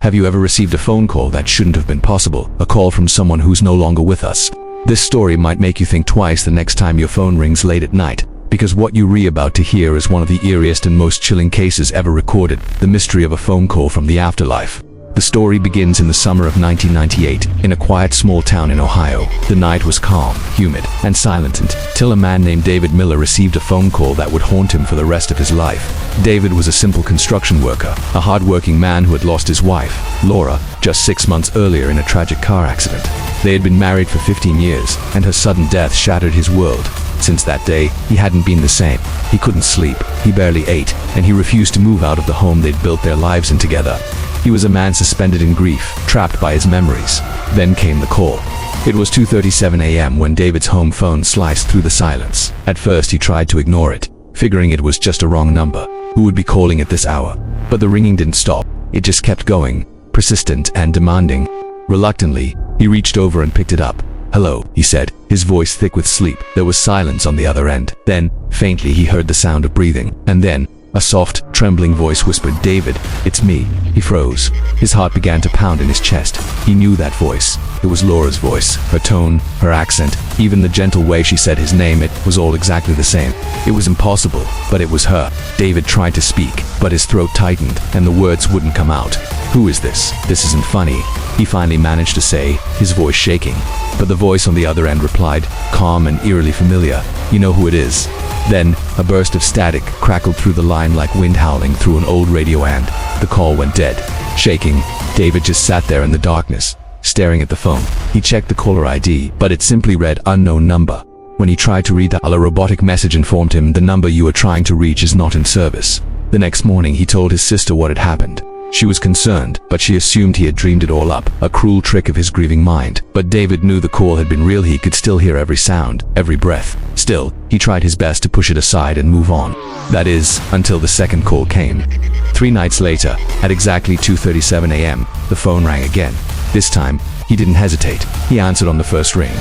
Have you ever received a phone call that shouldn't have been possible? A call from someone who's no longer with us? This story might make you think twice the next time your phone rings late at night, because what you're about to hear is one of the eeriest and most chilling cases ever recorded, the mystery of a phone call from the afterlife. The story begins in the summer of 1998, in a quiet small town in Ohio. The night was calm, humid, and silent until a man named David Miller received a phone call that would haunt him for the rest of his life. David was a simple construction worker, a hard-working man who had lost his wife, Laura, just 6 months earlier in a tragic car accident. They had been married for 15 years, and her sudden death shattered his world. Since that day, he hadn't been the same. He couldn't sleep, he barely ate, and he refused to move out of the home they'd built their lives in together. He was a man suspended in grief, trapped by his memories. Then came the call. It was 2:37 a.m. when David's home phone sliced through the silence. At first he tried to ignore it, figuring it was just a wrong number. Who would be calling at this hour? But the ringing didn't stop. It just kept going, persistent and demanding. Reluctantly, he reached over and picked it up. "Hello," he said, his voice thick with sleep. There was silence on the other end. Then, faintly, he heard the sound of breathing. And then, a soft, trembling voice whispered, "David, it's me." He froze. His heart began to pound in his chest. He knew that voice. It was Laura's voice. Her tone, her accent, even the gentle way she said his name, it was all exactly the same. It was impossible, but it was her. David tried to speak, but his throat tightened, and the words wouldn't come out. "Who is this? This isn't funny," he finally managed to say, his voice shaking. But the voice on the other end replied, calm and eerily familiar, "You know who it is." Then, a burst of static crackled through the line like wind howling through an old radio, and the call went dead. Shaking, David just sat there in the darkness, staring at the phone. He checked the caller ID, but it simply read unknown number. When he tried to read a robotic message informed him, "The number you are trying to reach is not in service." The next morning he told his sister what had happened. She was concerned, but she assumed he had dreamed it all up, a cruel trick of his grieving mind. But David knew the call had been real. He could still hear every sound, every breath. Still, he tried his best to push it aside and move on. That is, until the second call came. 3 nights later, at exactly 2:37 a.m., the phone rang again. This time, he didn't hesitate. He answered on the first ring.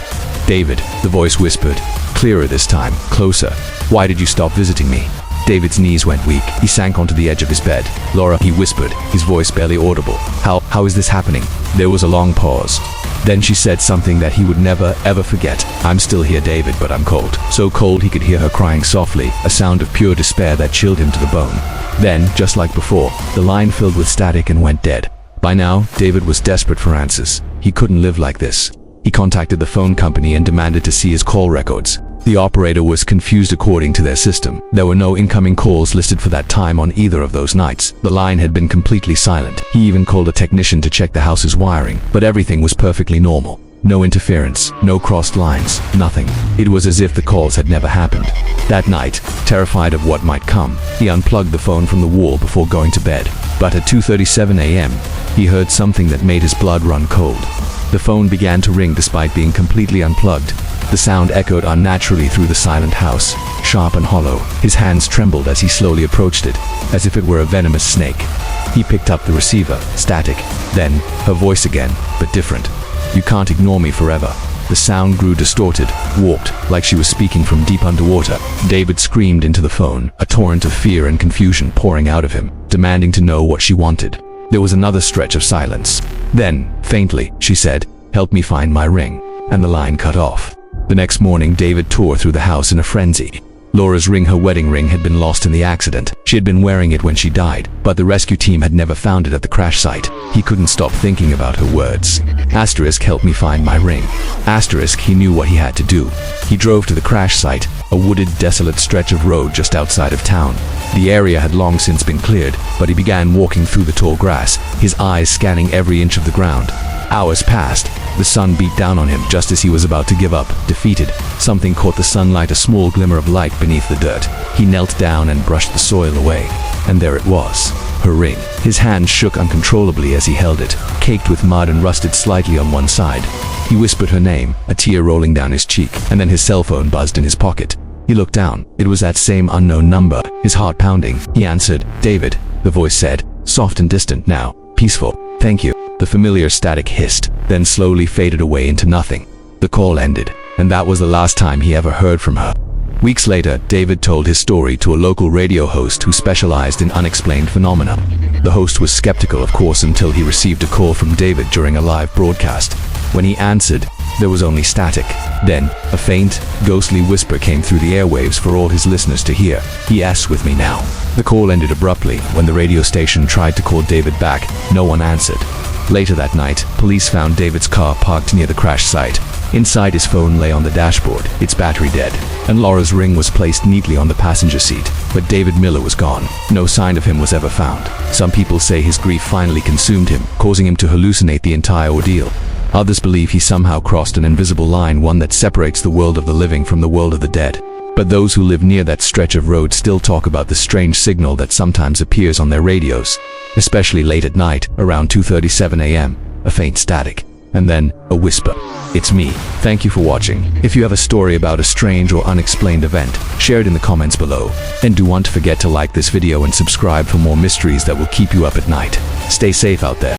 "David," the voice whispered, clearer this time, closer. "Why did you stop visiting me?" David's knees went weak. He sank onto the edge of his bed. "Laura," he whispered, his voice barely audible. How is this happening?" There was a long pause. Then she said something that he would never, ever forget. "I'm still here, David, but I'm cold." So cold he could hear her crying softly, a sound of pure despair that chilled him to the bone. Then, just like before, the line filled with static and went dead. By now, David was desperate for answers. He couldn't live like this. He contacted the phone company and demanded to see his call records. The operator was confused according to their system. There were no incoming calls listed for that time on either of those nights. The line had been completely silent. He even called a technician to check the house's wiring, but everything was perfectly normal. No interference, no crossed lines, nothing. It was as if the calls had never happened. That night, terrified of what might come, he unplugged the phone from the wall before going to bed. But at 2:37 a.m., he heard something that made his blood run cold. The phone began to ring despite being completely unplugged. The sound echoed unnaturally through the silent house, sharp and hollow. His hands trembled as he slowly approached it, as if it were a venomous snake. He picked up the receiver, static. Then, her voice again, but different. "You can't ignore me forever." The sound grew distorted, warped, like she was speaking from deep underwater. David screamed into the phone, a torrent of fear and confusion pouring out of him, demanding to know what she wanted. There was another stretch of silence. Then, faintly, she said, "Help me find my ring." And the line cut off. The next morning, David tore through the house in a frenzy. Laura's ring, her wedding ring, had been lost in the accident. She had been wearing it when she died, but the rescue team had never found it at the crash site. He couldn't stop thinking about her words. Asterisk, "Help me find my ring." Asterisk, he knew what he had to do. He drove to the crash site, a wooded, desolate stretch of road just outside of town. The area had long since been cleared, but he began walking through the tall grass, his eyes scanning every inch of the ground. Hours passed. The sun beat down on him just as he was about to give up, defeated. Something caught the sunlight, a small glimmer of light beneath the dirt. He knelt down and brushed the soil away. And there it was, her ring. His hand shook uncontrollably as he held it, caked with mud and rusted slightly on one side. He whispered her name, a tear rolling down his cheek, and then his cell phone buzzed in his pocket. He looked down. It was that same unknown number, his heart pounding. He answered. "David," the voice said, soft and distant now, peaceful. "Thank you." The familiar static hissed, then slowly faded away into nothing. The call ended, and that was the last time he ever heard from her. Weeks later, David told his story to a local radio host who specialized in unexplained phenomena. The host was skeptical, of course, until he received a call from David during a live broadcast. When he answered, there was only static. Then, a faint, ghostly whisper came through the airwaves for all his listeners to hear. "He asks with me now." The call ended abruptly. When the radio station tried to call David back, no one answered. Later that night, police found David's car parked near the crash site. Inside, his phone lay on the dashboard, its battery dead, and Laura's ring was placed neatly on the passenger seat. But David Miller was gone. No sign of him was ever found. Some people say his grief finally consumed him, causing him to hallucinate the entire ordeal. Others believe he somehow crossed an invisible line, one that separates the world of the living from the world of the dead. But those who live near that stretch of road still talk about the strange signal that sometimes appears on their radios, especially late at night, around 2:37 a.m., a faint static, and then a whisper. It's me. Thank you for watching. If you have a story about a strange or unexplained event, share it in the comments below. And do not forget to like this video and subscribe for more mysteries that will keep you up at night. Stay safe out there.